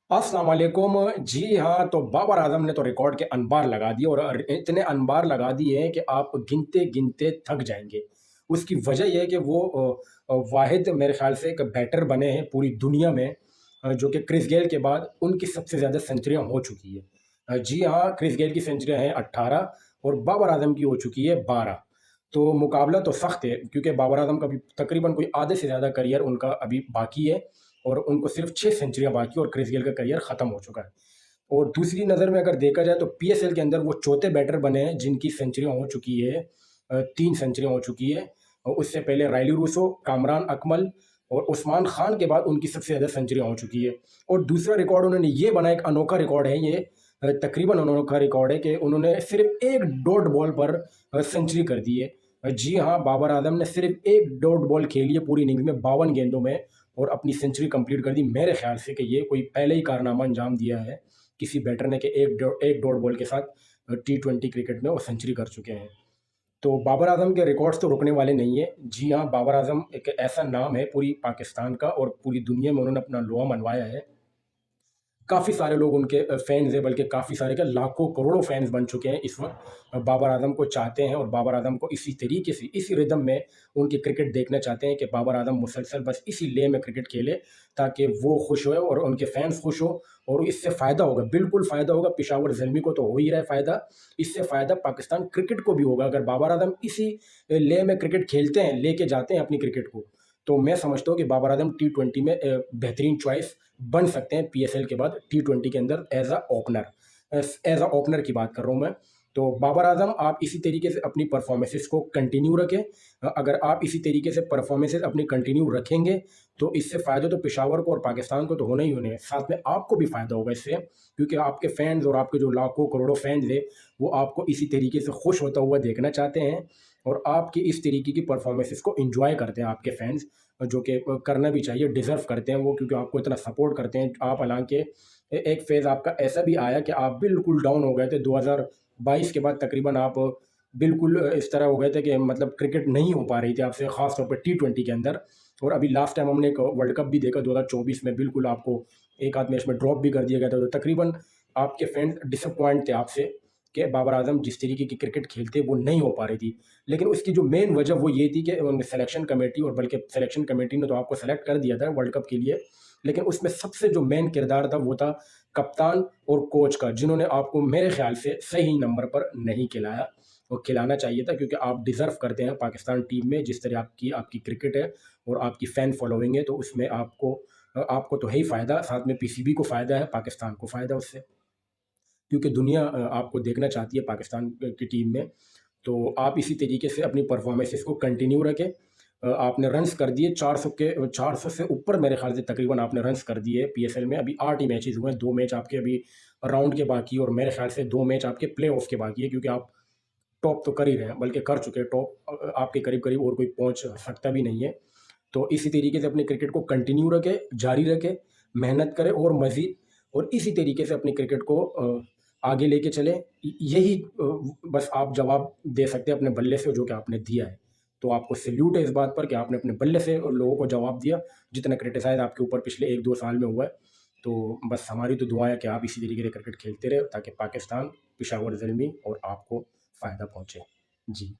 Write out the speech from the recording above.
अस्सलाम वालेकुम। जी हाँ, तो बाबर आज़म ने तो रिकॉर्ड के अनबार लगा दिए और इतने अनबार लगा दिए हैं कि आप गिनते-गिनते थक जाएँगे। उसकी वजह ये है कि वो वाहिद मेरे ख़्याल से एक बैटर बने हैं पूरी दुनिया में, जो कि क्रिस गेल के बाद उनकी सबसे ज़्यादा सेंचुरियाँ हो चुकी है। जी हाँ, क्रिस गेल की सेंचुरियाँ हैं 18 और बाबर आज़म की हो चुकी है 12। तो मुकाबला तो सख्त है क्योंकि बाबर आज़म का भी तकरीबन कोई आधे से ज़्यादा करियर उनका अभी बाकी है और उनको सिर्फ 6 सेंचुरियाँ बाकी है और क्रिस गेल का करियर ख़त्म हो चुका है। और दूसरी नज़र में अगर देखा जाए तो पीएसएल के अंदर वो चौथे बैटर बने हैं जिनकी सेंचुरियाँ हो चुकी है, 3 सेंचुरियाँ हो चुकी है और उससे पहले रायली रूसो, कामरान अकमल और उस्मान खान के बाद उनकी सबसे ज़्यादा सेंचुरियाँ हो चुकी है। और दूसरा रिकॉर्ड उन्होंने ये बनाया, एक अनोखा रिकॉर्ड है ये, तकरीबन अनोखा रिकॉर्ड है कि उन्होंने सिर्फ 1 डॉट बॉल पर सेंचुरी कर दी है। जी हाँ, बाबर आज़म ने सिर्फ 1 डॉट बॉल खेली है पूरी इनिंग्स में 52 गेंदों में और अपनी सेंचुरी कंप्लीट कर दी। मेरे ख़्याल से कि ये कोई पहले ही कारनामा अंजाम दिया है किसी बैटर ने कि एक डॉट बॉल के साथ टी20 क्रिकेट में वो सेंचुरी कर चुके हैं। तो बाबर आज़म के रिकॉर्ड्स तो रुकने वाले नहीं है। जी हाँ, बाबर आज़म एक ऐसा नाम है पूरी पाकिस्तान का और पूरी दुनिया में उन्होंने अपना लोहा मनवाया है। काफ़ी सारे लोग उनके फैन्स हैं, बल्कि काफ़ी सारे क्या लाखों करोड़ों फैन्स बन चुके हैं इस वक़्त। बाबर आज़म को चाहते हैं और बाबर आज़म को इसी तरीके से, इसी रिदम में उनकी क्रिकेट देखना चाहते हैं कि बाबर आज़म मुसलसल बस इसी ले में क्रिकेट खेले ताकि वो खुश होए और उनके फैन्स खुश हों और इससे फ़ायदा होगा, बिल्कुल फ़ायदा होगा। पेशावर ज़ल्मी को तो हो ही रहा है फ़ायदा, इससे फ़ायदा पाकिस्तान क्रिकेट को भी होगा। अगर बाबर आज़म इसी ले में क्रिकेट खेलते हैं, लेके जाते हैं अपनी क्रिकेट को, तो मैं समझता हूँ कि बाबर आज़म टी20 में बेहतरीन चॉइस बन सकते हैं पीएसएल के बाद टी20 के अंदर as a opener. As a opener की बात कर रहा हूँ मैं। तो बाबर आज़म आप इसी तरीके से अपनी परफ़ॉर्मेंसेस को कंटिन्यू रखें। अगर आप इसी तरीके से परफ़ॉर्मेंसेस अपनी कंटिन्यू रखेंगे, तो इससे फ़ायदा तो पेशावर को और पाकिस्तान को तो होना ही होने हैं। साथ में आपको भी फ़ायदा होगा इससे, क्योंकि आपके फैन्स और आपके जो लाखों करोड़ों फैन्स हैं, वो आपको इसी तरीके से खुश होता हुआ देखना चाहते हैं और आपकी इस तरीके की परफ़ॉर्मेंसेस को एन्जॉय करते हैं आपके फैन्स, जो कि करना भी चाहिए, डिज़र्व करते हैं वो, क्योंकि आपको इतना सपोर्ट करते हैं। आप हालाँकि एक फ़ेज़ आपका ऐसा भी आया कि आप बिल्कुल डाउन हो गए थे 2022 के बाद, तकरीबन आप बिल्कुल इस तरह हो गए थे कि मतलब क्रिकेट नहीं हो पा रही थी आपसे, ख़ास तौर पे टी20 के अंदर। और अभी लास्ट टाइम हमने एक वर्ल्ड कप भी देखा 2024 में, बिल्कुल आपको एक आध मैच में ड्रॉप भी कर दिया गया था। तो तकरीबन आपके फैन्स डिसअपॉइंट थे आपसे कि बाबर आज़म जिस तरीके की क्रिकेट खेलते वो नहीं हो पा रही थी। लेकिन उसकी जो मेन वजह वो ये थी कि सिलेक्शन कमेटी, और बल्कि सिलेक्शन कमेटी ने तो आपको सेलेक्ट कर दिया था वर्ल्ड कप के लिए, लेकिन उसमें सबसे जो मेन किरदार था वो था कप्तान और कोच का, जिन्होंने आपको मेरे ख्याल से सही नंबर पर नहीं खिलाया और खिलाना चाहिए था, क्योंकि आप डिज़र्व करते हैं पाकिस्तान टीम में जिस तरह आपकी आपकी क्रिकेट है और आपकी फ़ैन फॉलोइंग है, तो उसमें आपको तो है ही फ़ायदा, साथ में पीसीबी को फ़ायदा है, पाकिस्तान को फ़ायदा उससे, क्योंकि दुनिया आपको देखना चाहती है पाकिस्तान की टीम में। तो आप इसी तरीके से अपनी परफ़ॉर्मेंसेस को कंटिन्यू रखें। आपने रन्स कर दिए 400 से ऊपर, मेरे ख़्याल से तकरीबन आपने रन्स कर दिए पीएसएल में। अभी 8 ही मैचेज़ हुए हैं, 2 मैच आपके अभी राउंड के बाकी है और मेरे ख़्याल से 2 मैच आपके प्लेऑफ के बाकी है, क्योंकि आप टॉप तो कर ही रहे हैं, बल्कि कर चुके हैं टॉप। आपके करीब-करीब और कोई पहुँच सकता भी नहीं है। तो इसी तरीके से अपनी क्रिकेट को कंटिन्यू रखें, जारी रखें, मेहनत करें और मज़ीद, और इसी तरीके से अपनी क्रिकेट को आगे लेके चलें। यही बस आप जवाब दे सकते हैं अपने बल्ले से, जो कि आपने दिया है। तो आपको सैल्यूट है इस बात पर कि आपने अपने बल्ले से लोगों को जवाब दिया, जितना क्रिटिसाइज़ आपके ऊपर पिछले 1-2 साल में हुआ है। तो बस हमारी तो दुआ है कि आप इसी तरीके से क्रिकेट खेलते रहें ताकि पाकिस्तान, पेशावर ज़ल्मी और आपको फ़ायदा पहुँचे। जी।